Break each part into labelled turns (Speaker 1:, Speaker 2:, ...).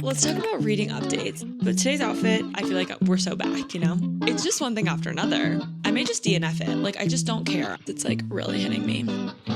Speaker 1: Let's talk about reading updates. But today's outfit, I feel like we're so back, you know? It's just one thing after another. I may just DNF it. Like, I just don't care. It's like really hitting me.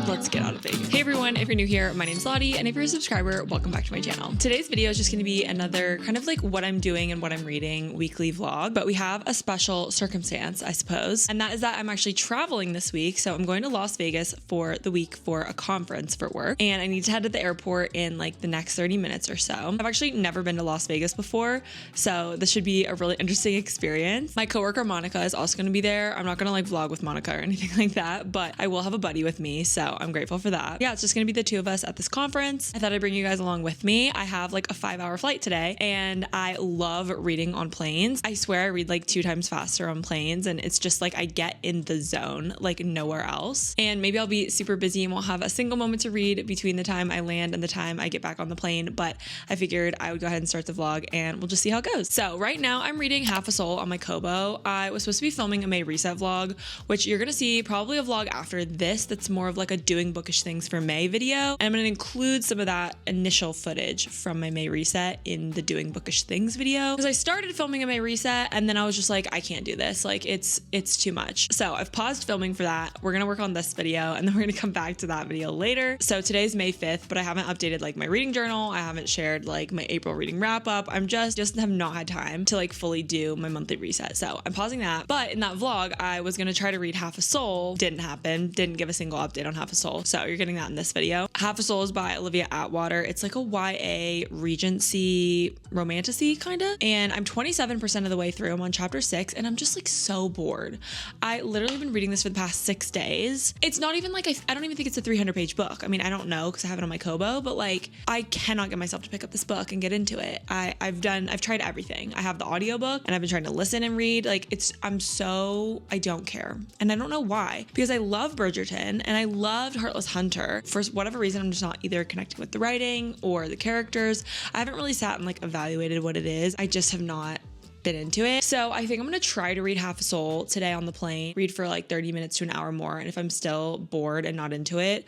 Speaker 1: Let's get out of Vegas. Hey everyone, if you're new here, my name's Lottie, and if you're a subscriber, welcome back to my channel. Today's video is just gonna be another kind of like what I'm doing and what I'm reading weekly vlog, but we have a special circumstance, I suppose, and that is that I'm actually traveling this week. So I'm going to Las Vegas for the week for a conference for work, and I need to head to the airport in like the next 30 minutes or so. I've actually never been to Las Vegas before, so this should be a really interesting experience. My coworker Monica is also gonna be there. I'm not gonna like vlog with Monica or anything like that, but I will have a buddy with me, so I'm grateful for that. Yeah, it's just gonna be the two of us at this conference. I thought I'd bring you guys along with me. I have like a 5-hour flight today, and I love reading on planes. I swear I read like 2 times faster on planes, and it's just like I get in the zone like nowhere else. And maybe I'll be super busy and won't have a single moment to read between the time I land and the time I get back on the plane, but I figured I would go ahead and start the vlog and we'll just see how it goes. So right now I'm reading Half a Soul on my Kobo. I was supposed to be filming a May reset vlog, which you're gonna see probably a vlog after this that's more of like a doing bookish things for May video. And I'm gonna include some of that initial footage from my May reset in the doing bookish things video, because I started filming a May reset and then I was just like, I can't do this. Like it's too much. So I've paused filming for that. We're gonna work on this video and then we're gonna come back to that video later. So today's May 5th, but I haven't updated like my reading journal. I haven't shared like my April reading wrap up. I'm just have not had time to like fully do my monthly reset. So I'm pausing that. But in that vlog, I was gonna try to read Half a Soul. Didn't happen. Didn't give a single update on Half a Soul. So you're getting that in this video. Half a Soul is by Olivia Atwater. It's like a YA Regency romantasy kind of. And I'm 27% of the way through. I'm on chapter 6 and I'm just like so bored. I literally been reading this for the past 6 days. It's not even like, I don't even think it's a 300-page book. I mean, I don't know because I have it on my Kobo, but like I cannot get myself to pick up this book and get into it. I've tried everything. I have the audiobook and I've been trying to listen and read. Like I don't care. And I don't know why, because I love Bridgerton and I loved Heartless Hunter. For whatever reason, I'm just not either connecting with the writing or the characters. I haven't really sat and like evaluated what it is. I just have not been into it. So I think I'm gonna try to read Half a Soul today on the plane, read for like 30 minutes to an hour more. And if I'm still bored and not into it,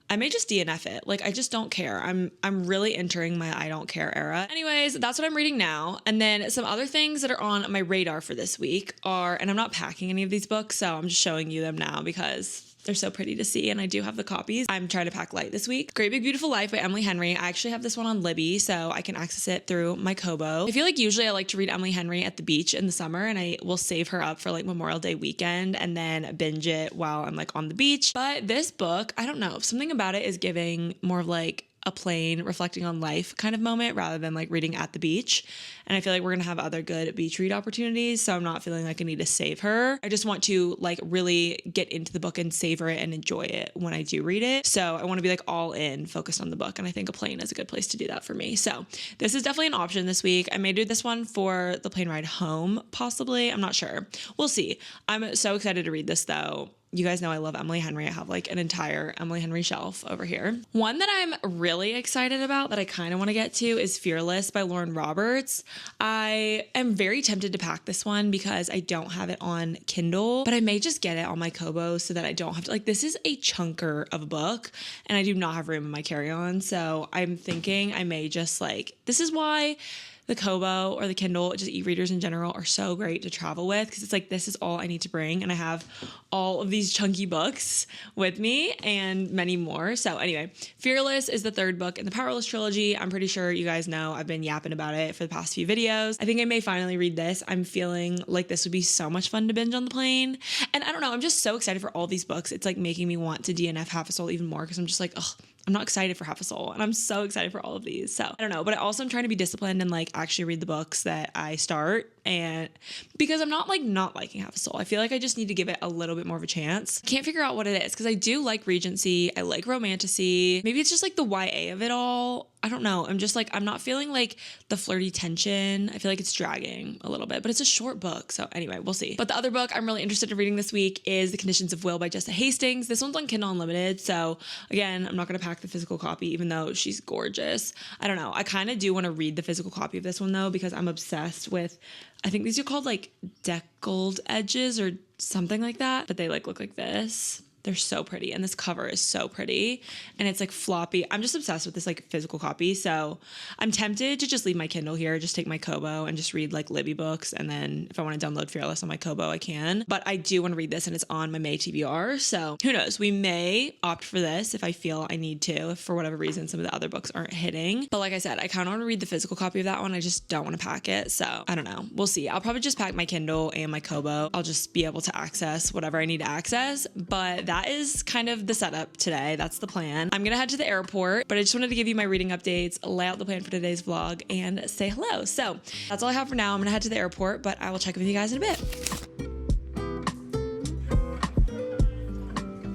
Speaker 1: I may just DNF it. Like, I just don't care. I'm really entering my I don't care era. Anyways, that's what I'm reading now. And then some other things that are on my radar for this week are, and I'm not packing any of these books, so I'm just showing you them now because they're so pretty to see, and I do have the copies. I'm trying to pack light this week. Great Big Beautiful Life by Emily Henry. I actually have this one on Libby, so I can access it through my Kobo. I feel like usually I like to read Emily Henry at the beach in the summer, and I will save her up for like Memorial Day weekend and then binge it while I'm like on the beach. But this book, I don't know, something about it is giving more of like a plain reflecting on life kind of moment rather than like reading at the beach. And I feel like we're gonna have other good beach read opportunities, so I'm not feeling like I need to save her. I just want to like really get into the book and savor it and enjoy it when I do read it. So I want to be like all in, focused on the book, and I think a plane is a good place to do that for me. So this is definitely an option this week. I may do this one for the plane ride home, possibly. I'm not sure. We'll see. I'm so excited to read this though. You guys know I love Emily Henry. I have like an entire Emily Henry shelf over here. One that I'm really excited about that I kind of want to get to is Fearless by Lauren Roberts. I am very tempted to pack this one because I don't have it on Kindle, but I may just get it on my Kobo so that I don't have to, like, this is a chunker of a book and I do not have room in my carry-on. So I'm thinking I may just like, this is why the Kobo or the Kindle, just e-readers in general, are so great to travel with, because it's like, this is all I need to bring, and I have all of these chunky books with me and many more. So anyway, Fearless is the 3rd book in the Powerless trilogy. I'm pretty sure you guys know I've been yapping about it for the past few videos. I think I may finally read this. I'm feeling like this would be so much fun to binge on the plane. And I don't know, I'm just so excited for all these books. It's like making me want to DNF Half a Soul even more, because I'm just like, ugh, I'm not excited for Half a Soul, and I'm so excited for all of these. So I don't know, but I also am trying to be disciplined and like actually read the books that I start, and because I'm not like not liking Half a Soul. I feel like I just need to give it a little bit more of a chance. Can't figure out what it is, because I do like Regency. I like romantasy. Maybe it's just like the YA of it all. I don't know. I'm just like, I'm not feeling like the flirty tension. I feel like it's dragging a little bit, but it's a short book. So anyway, we'll see. But the other book I'm really interested in reading this week is The Conditions of Will by Jessa Hastings. This one's on Kindle Unlimited. So again, I'm not going to pack the physical copy, even though she's gorgeous. I don't know. I kind of do want to read the physical copy of this one though, because I'm obsessed with, I think these are called like deckled edges or something like that, but they like look like this. They're so pretty. And this cover is so pretty. And it's like floppy. I'm just obsessed with this like physical copy. So I'm tempted to just leave my Kindle here, just take my Kobo and just read like Libby books. And then if I want to download Fearless on my Kobo, I can. But I do want to read this and it's on my May TBR. So who knows? We may opt for this if I feel I need to, if for whatever reason some of the other books aren't hitting. But like I said, I kind of want to read the physical copy of that one. I just don't want to pack it. So I don't know. We'll see. I'll probably just pack my Kindle and my Kobo. I'll just be able to access whatever I need to access. But that is kind of the setup today. That's the plan. I'm going to head to the airport, but I just wanted to give you my reading updates, lay out the plan for today's vlog, and say hello. So that's all I have for now. I'm going to head to the airport, but I will check with you guys in a bit.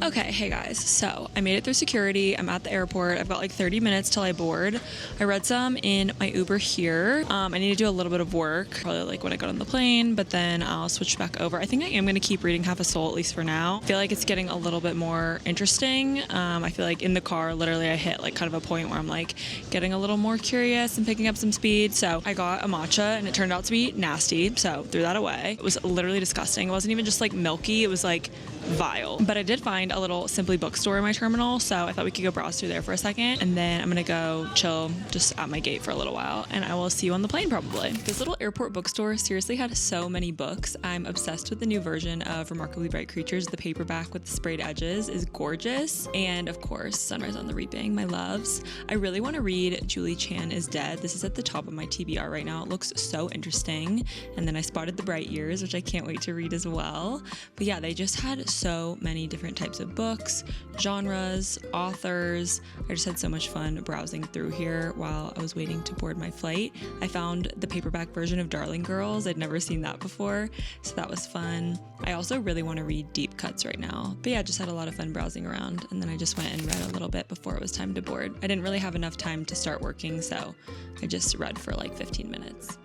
Speaker 1: Okay, hey guys, so I made it through security. I'm at the airport. I've got like 30 minutes till I board. I read some in my Uber here. I need to do a little bit of work, probably like when I got on the plane, but then I'll switch back over. I think I am going to keep reading Half a Soul, at least for now. I feel like it's getting a little bit more interesting. I feel like in the car, literally I hit like kind of a point where I'm like getting a little more curious and picking up some speed. So I got a matcha and it turned out to be nasty. So threw that away. It was literally disgusting. It wasn't even just like milky. It was like vile. But I did find a little Simply bookstore in my terminal, so I thought we could go browse through there for a second, and then I'm gonna go chill just at my gate for a little while, and I will see you on the plane probably. This little airport bookstore seriously had so many books. I'm obsessed with the new version of Remarkably Bright Creatures. The paperback with the sprayed edges is gorgeous, and of course Sunrise on the Reaping, my loves. I really want to read Julie Chan is Dead. This is at the top of my TBR right now. It looks so interesting. And then I spotted The Bright Years, which I can't wait to read as well. But yeah, they just had so many different types of books, genres, authors. I just had so much fun browsing through here while I was waiting to board my flight. I found the paperback version of Darling Girls. I'd never seen that before, so that was fun. I also really want to read Deep Cuts right now. But yeah, just had a lot of fun browsing around, and then I just went and read a little bit before it was time to board. I didn't really have enough time to start working, so I just read for like 15 minutes.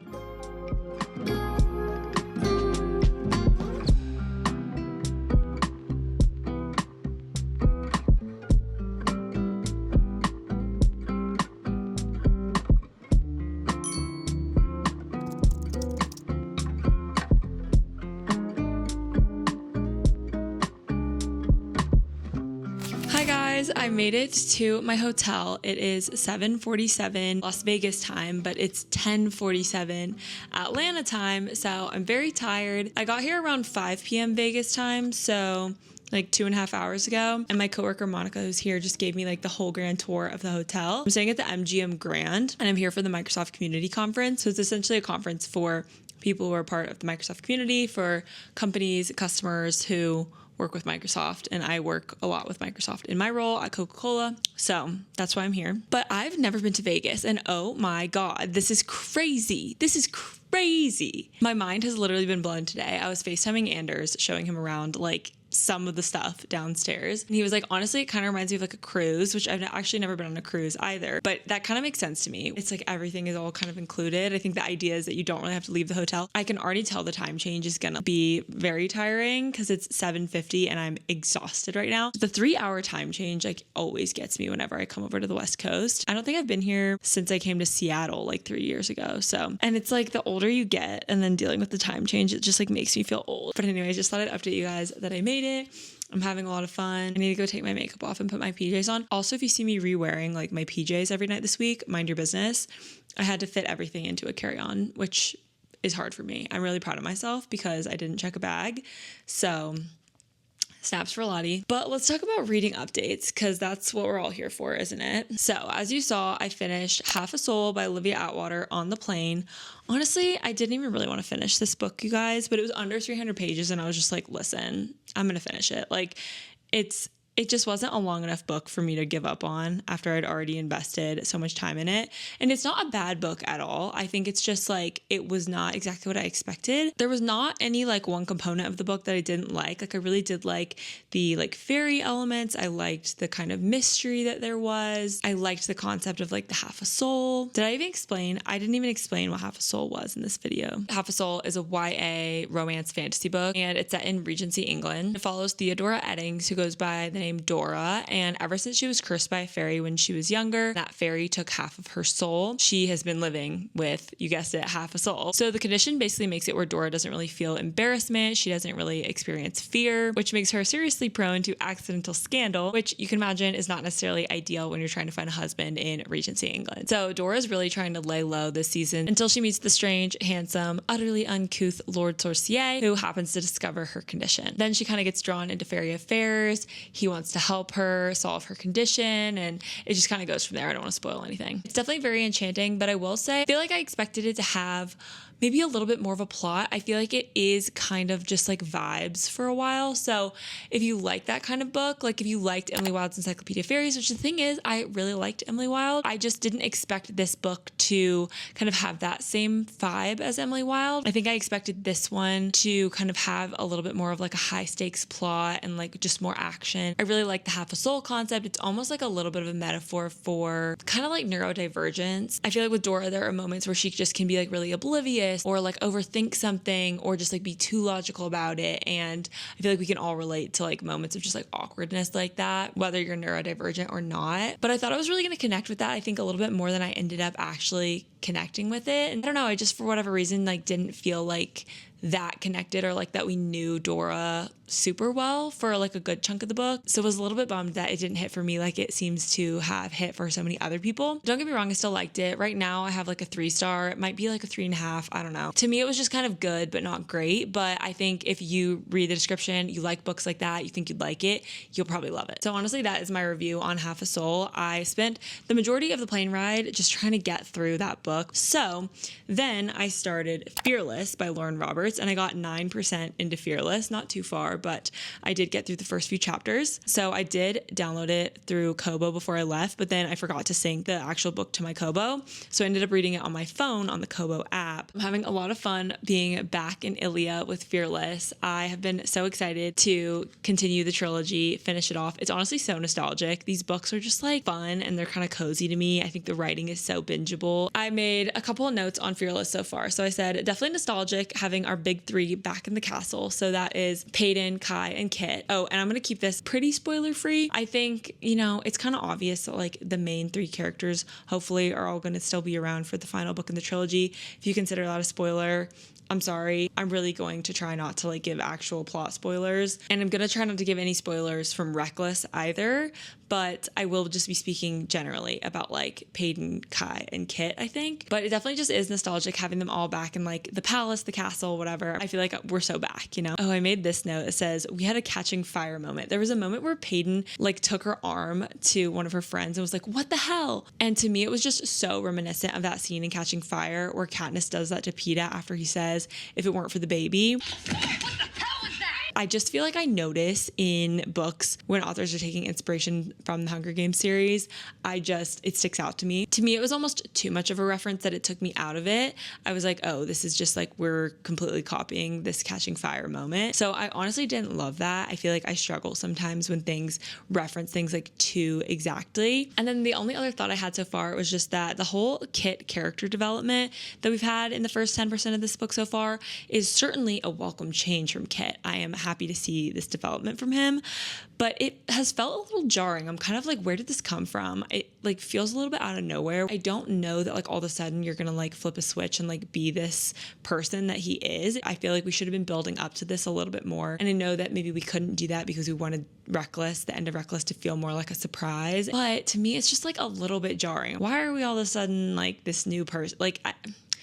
Speaker 1: I made it to my hotel. It is 7:47 Las Vegas time, but it's 10:47 Atlanta time, so I'm very tired. I got here around 5 p.m. Vegas time, so like 2.5 hours ago, and my coworker Monica, who's here, just gave me like the whole grand tour of the hotel. I'm staying at the MGM Grand, and I'm here for the Microsoft Community Conference. So it's essentially a conference for people who are part of the Microsoft community, for companies, customers who work with Microsoft, and I work a lot with Microsoft in my role at Coca-Cola, so that's why I'm here. But I've never been to Vegas, and oh my god, this is crazy. This is crazy. My mind has literally been blown today. I was FaceTiming Anders, showing him around like some of the stuff downstairs, and he was like, honestly, it kind of reminds me of like a cruise, which I've actually never been on a cruise either, but that kind of makes sense to me. It's like everything is all kind of included. I think the idea is that you don't really have to leave the hotel. I can already tell the time change is gonna be very tiring because it's 7:50 and I'm exhausted right now. The 3-hour time change like always gets me whenever I come over to the West Coast. I don't think I've been here since I came to Seattle like 3 years ago. So, and it's like the older you get and then dealing with the time change, it just like makes me feel old. But anyways, just thought I'd update you guys that I made it. I'm having a lot of fun. I need to go take my makeup off and put my PJs on. Also, if you see me re-wearing like my PJs every night this week, mind your business. I had to fit everything into a carry-on, which is hard for me. I'm really proud of myself because I didn't check a bag. So snaps for Lottie. But let's talk about reading updates because that's what we're all here for, isn't it? So as you saw, I finished Half a Soul by Olivia Atwater on the plane. Honestly, I didn't even really want to finish this book, you guys, but it was under 300 pages and I was just like, listen, I'm going to finish it. Like it just wasn't a long enough book for me to give up on after I'd already invested so much time in it. And it's not a bad book at all. I think it's just like, it was not exactly what I expected. There was not any like one component of the book that I didn't like. Like I really did like the like fairy elements. I liked the kind of mystery that there was. I liked the concept of like the Half a Soul. Did I even explain? I didn't even explain what Half a Soul was in this video. Half a Soul is a YA romance fantasy book and it's set in Regency England. It follows Theodora Eddings, who goes by the named Dora, and ever since she was cursed by a fairy when she was younger, that fairy took half of her soul. She has been living with, you guessed it, half a soul. So the condition basically makes it where Dora doesn't really feel embarrassment. She doesn't really experience fear, which makes her seriously prone to accidental scandal, which you can imagine is not necessarily ideal when you're trying to find a husband in Regency England. So Dora's really trying to lay low this season until she meets the strange, handsome, utterly uncouth Lord Sorcier, who happens to discover her condition. Then she kind of gets drawn into fairy affairs. He wants to help her solve her condition, and it just kind of goes from there. I don't want to spoil anything. It's definitely very enchanting, but I will say, I feel like I expected it to have maybe a little bit more of a plot. I feel like it is kind of just like vibes for a while. So if you like that kind of book, like if you liked Emily Wilde's Encyclopedia of Fairies, which the thing is, I really liked Emily Wilde. I just didn't expect this book to kind of have that same vibe as Emily Wilde. I think I expected this one to kind of have a little bit more of like a high stakes plot and like just more action. I really like the half a soul concept. It's almost like a little bit of a metaphor for kind of like neurodivergence. I feel like with Dora, there are moments where she just can be like really oblivious or like overthink something or just like be too logical about it. And I feel like we can all relate to like moments of just like awkwardness like that, whether you're neurodivergent or not. But I thought I was really going to connect with that, I think, a little bit more than I ended up actually connecting with it. And I don't know, I just, for whatever reason, like didn't feel like that connected or like that we knew Dora super well for like a good chunk of the book. So I was a little bit bummed that it didn't hit for me like it seems to have hit for so many other people. Don't get me wrong, I still liked it. Right now I have like a 3-star. It might be like a 3.5. I don't know. To me, it was just kind of good, but not great. But I think if you read the description, you like books like that, you think you'd like it, you'll probably love it. So honestly, that is my review on Half a Soul. I spent the majority of the plane ride just trying to get through that book. So then I started Fearless by Lauren Roberts, and I got 9% into Fearless, not too far, but I did get through the first few chapters. So I did download it through Kobo before I left, but then I forgot to sync the actual book to my Kobo. So I ended up reading it on my phone on the Kobo app. I'm having a lot of fun being back in Ilia with Fearless. I have been so excited to continue the trilogy, finish it off. It's honestly so nostalgic. These books are just like fun and they're kind of cozy to me. I think the writing is so bingeable. I made a couple of notes on Fearless so far. So I said definitely nostalgic, having our big three back in the castle. So that is Peyton, Kai, and Kit. Oh, and I'm going to keep this pretty spoiler free. I think, you know, it's kind of obvious that like the main three characters hopefully are all going to still be around for the final book in the trilogy. If you consider that a spoiler, I'm sorry. I'm really going to try not to like give actual plot spoilers, and I'm going to try not to give any spoilers from Reckless either, but I will just be speaking generally about like Peyton, Kai, and Kit, I think. But it definitely just is nostalgic having them all back in like the palace, the castle, whatever. I feel like we're so back, you know? Oh, I made this note that says, we had a catching fire moment. There was a moment where Peyton like took her arm to one of her friends and was like, what the hell? And to me, it was just so reminiscent of that scene in Catching Fire where Katniss does that to Peeta after he says, if it weren't for the baby. I just feel like I notice in books when authors are taking inspiration from the Hunger Games series, it sticks out to me. To me, it was almost too much of a reference that it took me out of it. I was like, oh, this is just like, we're completely copying this Catching Fire moment. So I honestly didn't love that. I feel like I struggle sometimes when things reference things like too exactly. And then the only other thought I had so far was just that the whole Kit character development that we've had in the first 10% of this book so far is certainly a welcome change from Kit. I am happy to see this development from him, but it has felt a little jarring. I'm kind of like, where did this come from? It like feels a little bit out of nowhere. I don't know that like all of a sudden you're gonna like flip a switch and like be this person that he is. I feel like we should have been building up to this a little bit more. And I know that maybe we couldn't do that because we wanted Reckless, the end of Reckless, to feel more like a surprise. But to me, it's just like a little bit jarring. Why are we all of a sudden like this new person?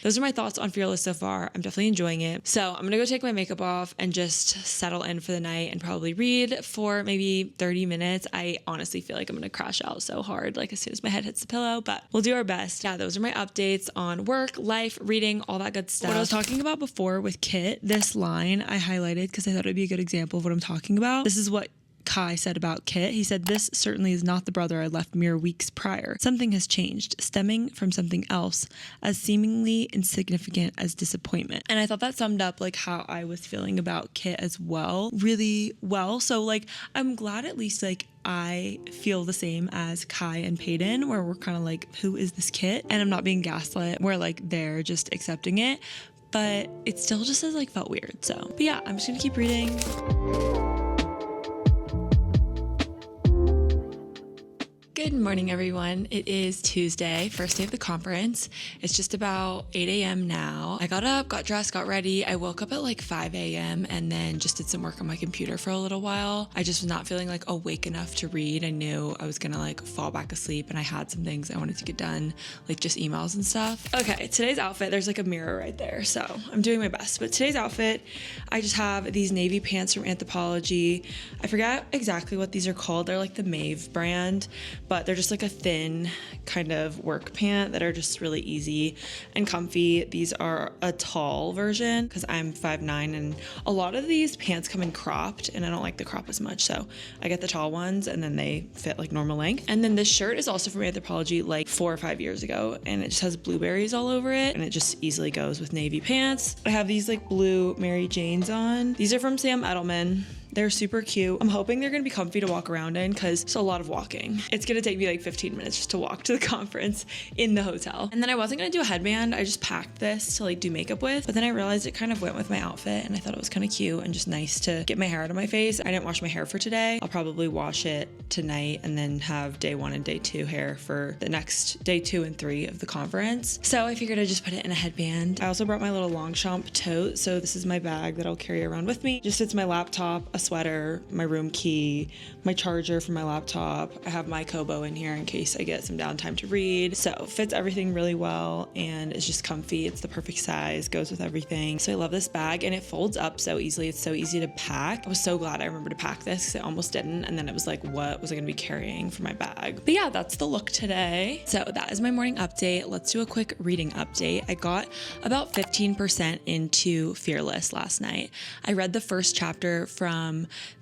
Speaker 1: Those are my thoughts on Fearless so far. I'm definitely enjoying it. So I'm going to go take my makeup off and just settle in for the night and probably read for maybe 30 minutes. I honestly feel like I'm going to crash out so hard, like as soon as my head hits the pillow, but we'll do our best. Yeah, those are my updates on work, life, reading, all that good stuff. What I was talking about before with Kit, this line I highlighted because I thought it'd be a good example of what I'm talking about. This is what Kai said about Kit. He said, this certainly is not the brother I left mere weeks prior. Something has changed, stemming from something else, as seemingly insignificant as disappointment. And I thought that summed up like how I was feeling about Kit as well, really well. So like, I'm glad at least like I feel the same as Kai and Peyton, where we're kind of like, who is this Kit? And I'm not being gaslit, where like they're just accepting it, but it still just has like felt weird. So, but yeah, I'm just gonna keep reading. Good morning, everyone. It is Tuesday, first day of the conference. It's just about 8 a.m. now. I got up, got dressed, got ready. I woke up at like 5 a.m. and then just did some work on my computer for a little while. I just was not feeling like awake enough to read. I knew I was gonna like fall back asleep and I had some things I wanted to get done, like just emails and stuff. Okay, today's outfit, there's like a mirror right there, so I'm doing my best. But today's outfit, I just have these navy pants from Anthropologie. I forget exactly what these are called. They're like the Maeve brand, but they're just like a thin kind of work pant that are just really easy and comfy. These are a tall version because I'm 5'9", and a lot of these pants come in cropped and I don't like the crop as much, so I get the tall ones and then they fit like normal length. And then this shirt is also from Anthropologie like 4 or 5 years ago, and it just has blueberries all over it and it just easily goes with navy pants. I have these like blue Mary Janes on. These are from Sam Edelman. They're super cute. I'm hoping they're gonna be comfy to walk around in because it's a lot of walking. It's gonna take me like 15 minutes just to walk to the conference in the hotel. And then I wasn't gonna do a headband. I just packed this to like do makeup with, but then I realized it kind of went with my outfit and I thought it was kind of cute and just nice to get my hair out of my face. I didn't wash my hair for today. I'll probably wash it tonight and then have day 1 and day 2 hair for the next day 2 and 3 of the conference. So I figured I'd just put it in a headband. I also brought my little Longchamp tote. So this is my bag that I'll carry around with me. Just fits my laptop, a sweater, my room key, my charger for my laptop. I have my kobo in here in case I get some downtime to read. So it fits everything really well and it's just comfy. It's the perfect size, goes with everything. So I love this bag and it folds up so easily. It's so easy to pack. I was so glad I remembered to pack this because I almost didn't. And then it was like, what was I gonna be carrying for my bag? But yeah, that's the look today. So that is my morning update. Let's do a quick reading update. I got about 15% into Fearless last night. I read the first chapter from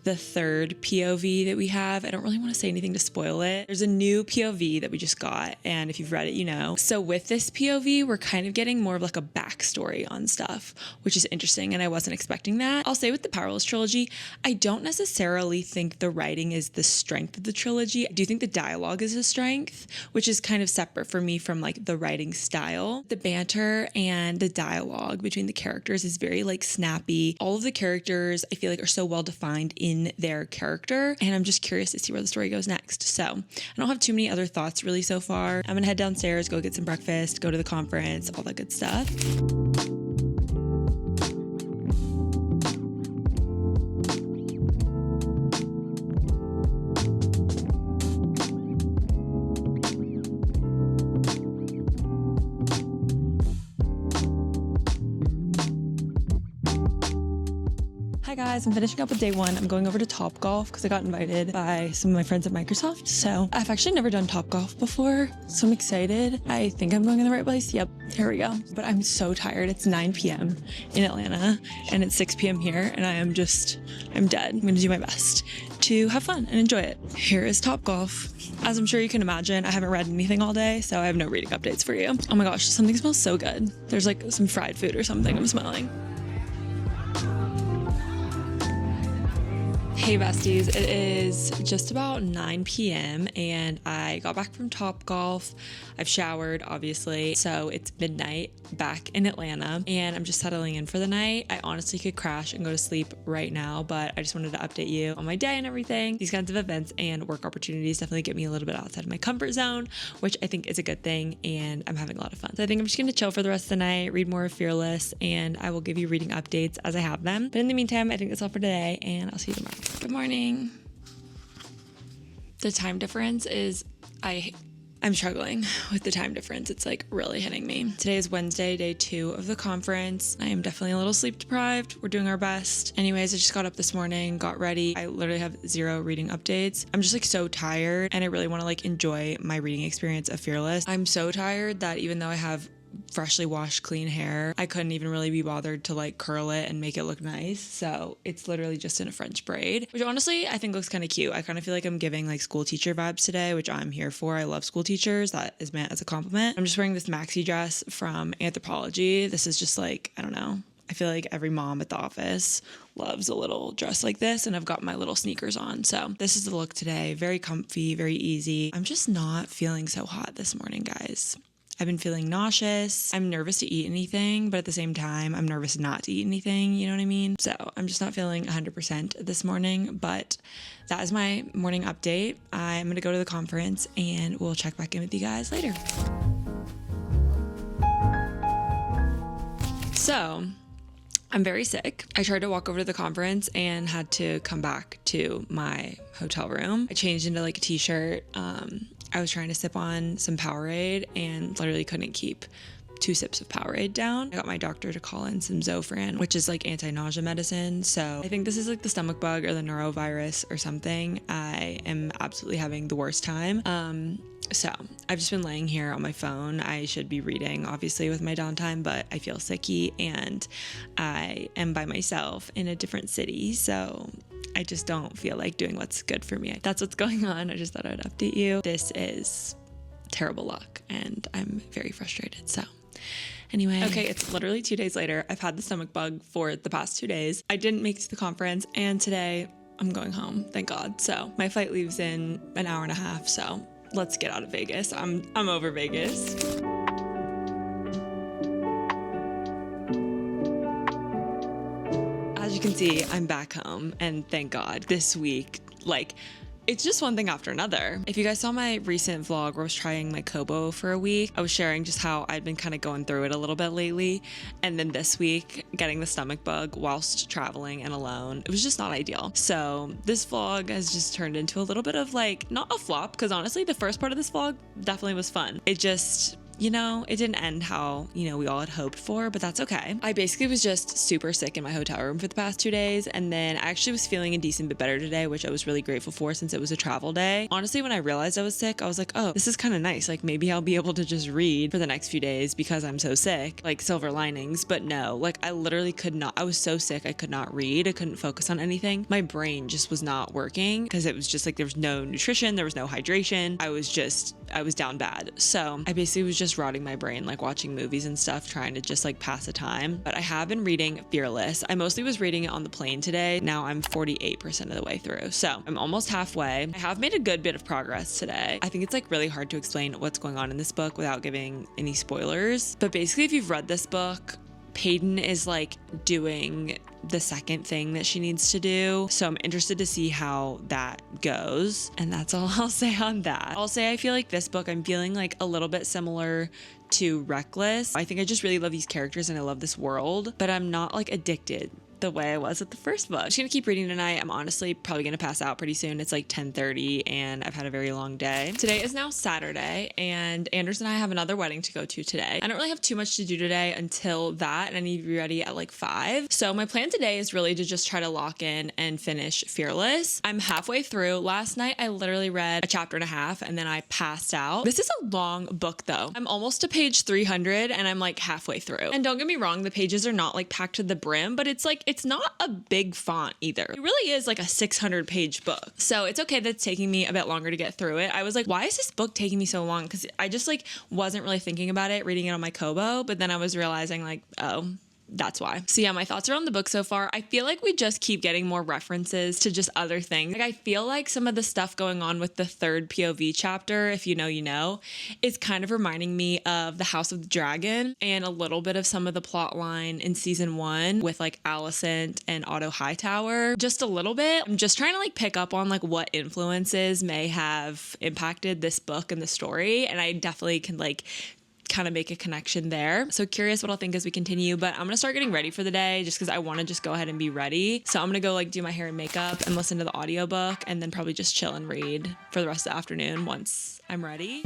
Speaker 1: the third POV that we have. I don't really want to say anything to spoil it. There's a new POV that we just got, and if you've read it, you know. So with this POV, we're kind of getting more of like a backstory on stuff, which is interesting, and I wasn't expecting that. I'll say with the Powerless trilogy, I don't necessarily think the writing is the strength of the trilogy. I do think the dialogue is a strength, which is kind of separate for me from like the writing style. The banter and the dialogue between the characters is very like snappy. All of the characters I feel like are so well defined in their character, and I'm just curious to see where the story goes next. So I don't have too many other thoughts really so far. I'm gonna head downstairs, go get some breakfast, go to the conference, all that good stuff. Hi guys, I'm finishing up with day 1. I'm going over to Topgolf because I got invited by some of my friends at Microsoft. So I've actually never done Topgolf before, so I'm excited. I think I'm going in the right place. Yep, here we go. But I'm so tired. It's 9 p.m. in Atlanta and it's 6 p.m. here and I'm dead. I'm gonna do my best to have fun and enjoy it. Here is Topgolf. As I'm sure you can imagine, I haven't read anything all day, so I have no reading updates for you. Oh my gosh, something smells so good. There's like some fried food or something I'm smelling. Hey besties, it is just about 9 p.m. and I got back from Topgolf. I've showered, obviously, so it's midnight back in Atlanta and I'm just settling in for the night. I honestly could crash and go to sleep right now, but I just wanted to update you on my day and everything. These kinds of events and work opportunities definitely get me a little bit outside of my comfort zone, which I think is a good thing, and I'm having a lot of fun. So I think I'm just gonna chill for the rest of the night, read more of Fearless, and I will give you reading updates as I have them. But in the meantime, I think that's all for today, and I'll see you tomorrow. Good morning. The time difference is, I'm struggling with the time difference. It's like really hitting me. Today is Wednesday, day 2 of the conference. I am definitely a little sleep deprived. We're doing our best. Anyways, I just got up this morning, got ready. I literally have 0 reading updates. I'm just like so tired and I really want to like enjoy my reading experience of Fearless. I'm so tired that even though I have freshly washed clean hair, I couldn't even really be bothered to like curl it and make it look nice, so it's literally just in a French braid, which honestly I think looks kind of cute. I kind of feel like I'm giving like school teacher vibes today, which I'm here for. I love school teachers. That is meant as a compliment. I'm just wearing this maxi dress from Anthropologie. This is just like, I don't know, I feel like every mom at the office loves a little dress like this, and I've got my little sneakers on. So this is the look today. Very comfy, very easy. I'm just not feeling so hot this morning, guys. I've been feeling nauseous. I'm nervous to eat anything, but at the same time, I'm nervous not to eat anything. You know what I mean? So I'm just not feeling 100% this morning, but that is my morning update. I'm going to go to the conference and we'll check back in with you guys later. So I'm very sick. I tried to walk over to the conference and had to come back to my hotel room. I changed into like a t-shirt. I was trying to sip on some Powerade and literally couldn't keep 2 sips of Powerade down. I got my doctor to call in some Zofran, which is like anti-nausea medicine. So I think this is like the stomach bug or the norovirus or something. I am absolutely having the worst time. So I've just been laying here on my phone. I should be reading, obviously, with my downtime, but I feel sicky and I am by myself in a different city. So I just don't feel like doing what's good for me. That's what's going on. I just thought I'd update you. This is terrible luck and I'm very frustrated. So anyway, okay, it's literally 2 days later. I've had the stomach bug for the past 2 days. I didn't make it to the conference and today I'm going home, thank God. So my flight leaves in an hour and a half. So let's get out of Vegas. I'm over Vegas. As you can see, I'm back home and thank God this week, like, it's just one thing after another. If you guys saw my recent vlog where I was trying my kobo for a week, I was sharing just how I'd been kind of going through it a little bit lately. And then this week, getting the stomach bug whilst traveling and alone, it was just not ideal. So this vlog has just turned into a little bit of like, not a flop, because honestly, the first part of this vlog definitely was fun. It just, you know, it didn't end how, you know, we all had hoped for, but that's okay. I basically was just super sick in my hotel room for the past 2 days. And then I actually was feeling a decent bit better today, which I was really grateful for since it was a travel day. Honestly, when I realized I was sick, I was like, oh, this is kind of nice. Like maybe I'll be able to just read for the next few days because I'm so sick, like silver linings. But no, like I literally could not, I was so sick. I could not read. I couldn't focus on anything. My brain just was not working because it was just like, there was no nutrition. There was no hydration. I was down bad. So I basically was just rotting my brain, like watching movies and stuff, trying to just like pass the time. But I have been reading Fearless. I mostly was reading it on the plane today. Now I'm 48% of the way through. So I'm almost halfway. I have made a good bit of progress today. I think it's like really hard to explain what's going on in this book without giving any spoilers. But basically, if you've read this book, Peyton is like doing the second thing that she needs to do. So I'm interested to see how that goes. And that's all I'll say on that. I'll say I feel like this book, I'm feeling like a little bit similar to Reckless. I think I just really love these characters and I love this world, but I'm not like addicted the way I was with the first book. I'm just gonna keep reading tonight. I'm honestly probably gonna pass out pretty soon. It's like 10:30 and I've had a very long day. Today is now Saturday and Anders and I have another wedding to go to today. I don't really have too much to do today until that and I need to be ready at like 5. So my plan today is really to just try to lock in and finish Fearless. I'm halfway through. Last night I literally read a chapter and a half and then I passed out. This is a long book though. I'm almost to page 300 and I'm like halfway through. And don't get me wrong, the pages are not like packed to the brim, but it's like, it's not a big font either. It really is like a 600 page book. So it's okay that it's taking me a bit longer to get through it. I was like, why is this book taking me so long? Because I just like wasn't really thinking about it reading it on my kobo, but then I was realizing like, oh, that's why. So yeah, my thoughts are on the book so far. I feel like we just keep getting more references to just other things. Like I feel like some of the stuff going on with the third POV chapter, if you know, you know, is kind of reminding me of the House of the Dragon and a little bit of some of the plot line in season 1 with like Alicent and Otto Hightower. Just a little bit. I'm just trying to like pick up on like what influences may have impacted this book and the story. And I definitely can like kind of make a connection there. So curious what I'll think as we continue, but I'm gonna start getting ready for the day just because I want to just go ahead and be ready. So I'm gonna go like do my hair and makeup and listen to the audiobook and then probably just chill and read for the rest of the afternoon once I'm ready.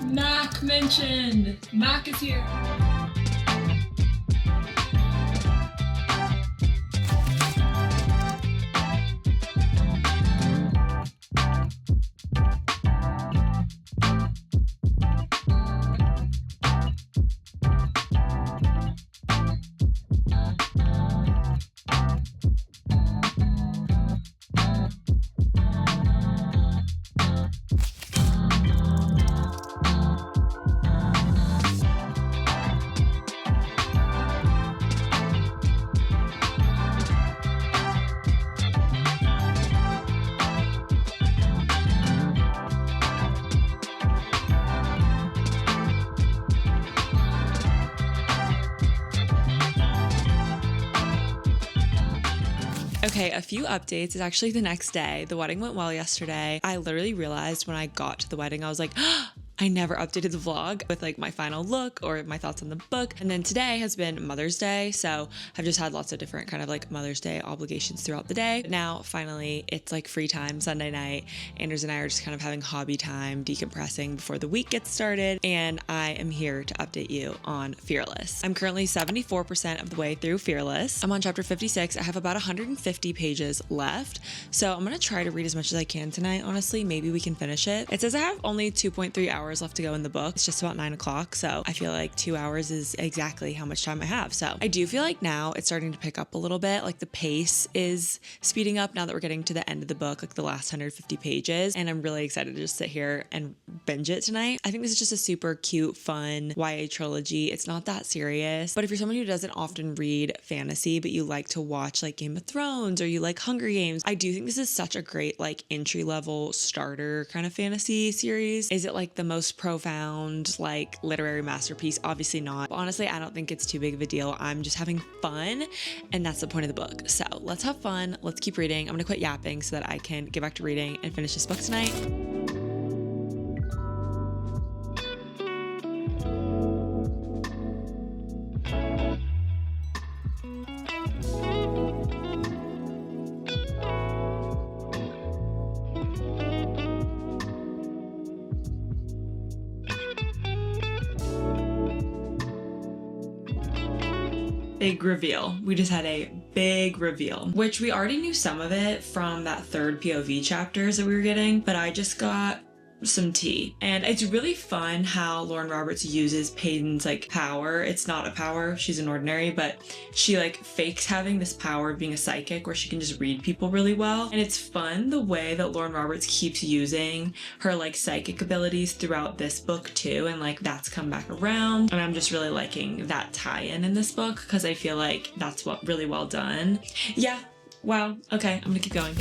Speaker 1: Mac mentioned. Mac is here. Okay, a few updates. It's actually the next day. The wedding went well yesterday. I literally realized when I got to the wedding, I was like, I never updated the vlog with like my final look or my thoughts on the book. And then today has been Mother's Day. So I've just had lots of different kind of like Mother's Day obligations throughout the day. But now finally it's like free time Sunday night. Anders and I are just kind of having hobby time, decompressing before the week gets started. And I am here to update you on Fearless. I'm currently 74% of the way through Fearless. I'm on chapter 56. I have about 150 pages left. So I'm going to try to read as much as I can tonight. Honestly, maybe we can finish it. It says I have only 2.3 hours left to go in the book. It's just about 9 o'clock. So I feel like 2 hours is exactly how much time I have. So I do feel like now it's starting to pick up a little bit. Like the pace is speeding up now that we're getting to the end of the book, like the last 150 pages. And I'm really excited to just sit here and binge it tonight. I think this is just a super cute, fun YA trilogy. It's not that serious, but if you're someone who doesn't often read fantasy, but you like to watch like Game of Thrones or you like Hunger Games, I do think this is such a great like entry level starter kind of fantasy series. Is it like the most profound like literary masterpiece? Obviously not. But honestly, I don't think it's too big of a deal. I'm just having fun, and that's the point of the book. So let's have fun. Let's keep reading. I'm gonna quit yapping so that I can get back to reading and finish this book tonight. 'Big reveal. We just had a big reveal, which we already knew some of it from that third POV chapters that we were getting, but I just got some tea. And it's really fun how Lauren Roberts uses Peyton's like power. It's not a power, she's an ordinary, but she like fakes having this power of being a psychic where she can just read people really well. And it's fun the way that Lauren Roberts keeps using her like psychic abilities throughout this book too, and like that's come back around. And I'm just really liking that tie-in in this book because I feel like that's what really well done. Yeah, wow, okay, I'm gonna keep going.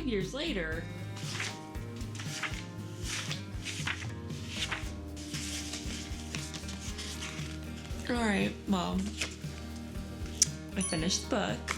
Speaker 1: Years later, all right, well, I finished the book.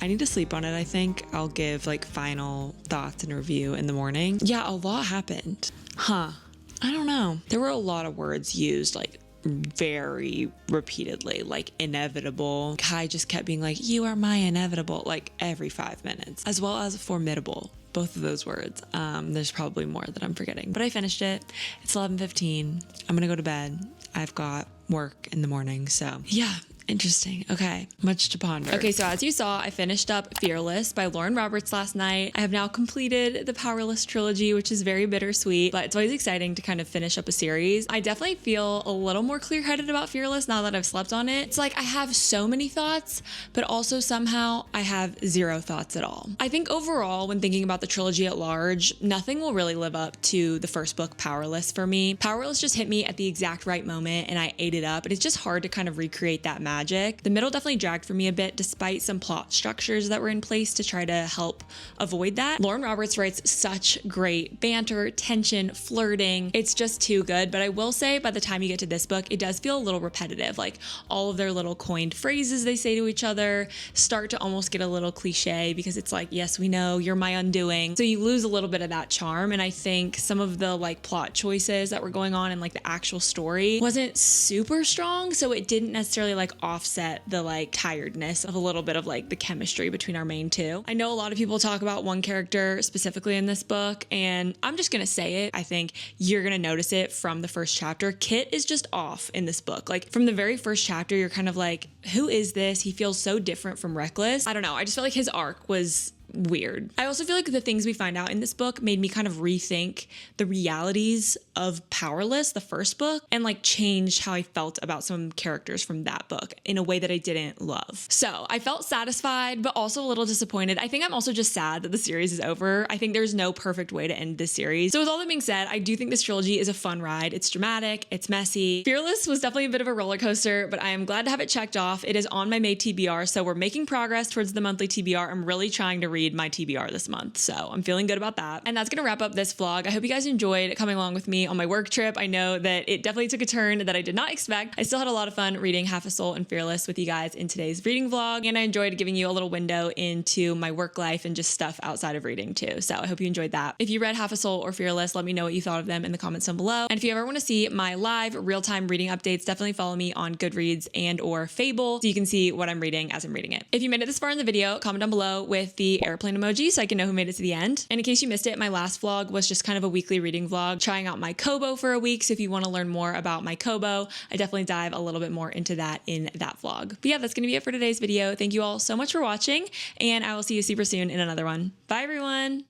Speaker 1: I need to sleep on it. I think I'll give like final thoughts and review in the morning. Yeah, a lot happened. I don't know. There were a lot of words used, like very repeatedly, like inevitable. Kai just kept being like, you are my inevitable, like every 5 minutes, as well as formidable. Both of those words. There's probably more that I'm forgetting, but I finished it. It's 11:15. I'm gonna go to bed. I've got work in the morning, so yeah. Interesting. Okay. Much to ponder. Okay, so as you saw, I finished up Fearless by Lauren Roberts last night. I have now completed the Powerless trilogy, which is very bittersweet, but it's always exciting to kind of finish up a series. I definitely feel a little more clear-headed about Fearless now that I've slept on it. It's like I have so many thoughts, but also somehow I have zero thoughts at all. I think overall, when thinking about the trilogy at large, nothing will really live up to the first book, Powerless, for me. Powerless just hit me at the exact right moment and I ate it up, and it's just hard to kind of recreate that magic. The middle definitely dragged for me a bit despite some plot structures that were in place to try to help avoid that. Lauren Roberts writes such great banter, tension, flirting. It's just too good, but I will say by the time you get to this book, it does feel a little repetitive. Like all of their little coined phrases they say to each other start to almost get a little cliche because it's like, yes, we know you're my undoing. So you lose a little bit of that charm. And I think some of the like plot choices that were going on in like the actual story wasn't super strong. So it didn't necessarily like offset the like tiredness of a little bit of like the chemistry between our main two. I know a lot of people talk about one character specifically in this book, and I'm just gonna say it. I think you're gonna notice it from the first chapter. Kit is just off in this book. Like from the very first chapter, you're kind of like, who is this? He feels so different from Reckless. I don't know. I just felt like his arc was weird. I also feel like the things we find out in this book made me kind of rethink the realities of Powerless, the first book, and like changed how I felt about some characters from that book in a way that I didn't love. So I felt satisfied, but also a little disappointed. I think I'm also just sad that the series is over. I think there's no perfect way to end this series. So with all that being said, I do think this trilogy is a fun ride. It's dramatic, it's messy. Fearless was definitely a bit of a roller coaster, but I am glad to have it checked off. It is on my May TBR, so we're making progress towards the monthly TBR. I'm really trying to read my TBR this month, so I'm feeling good about that. And that's gonna wrap up this vlog. I hope you guys enjoyed coming along with me on my work trip. I know that it definitely took a turn that I did not expect. I still had a lot of fun reading Half a Soul and Fearless with you guys in today's reading vlog, and I enjoyed giving you a little window into my work life and just stuff outside of reading too. So I hope you enjoyed that. If you read Half a Soul or Fearless, let me know what you thought of them in the comments down below. And if you ever want to see my live real-time reading updates, definitely follow me on Goodreads and or Fable so you can see what I'm reading as I'm reading it. If you made it this far in the video, comment down below with the airplane emoji so I can know who made it to the end. And in case you missed it, my last vlog was just kind of a weekly reading vlog, trying out my kobo for a week. So if you want to learn more about my kobo, I definitely dive a little bit more into that in that vlog. But yeah, that's going to be it for today's video. Thank you all so much for watching, and I will see you super soon in another one. Bye everyone.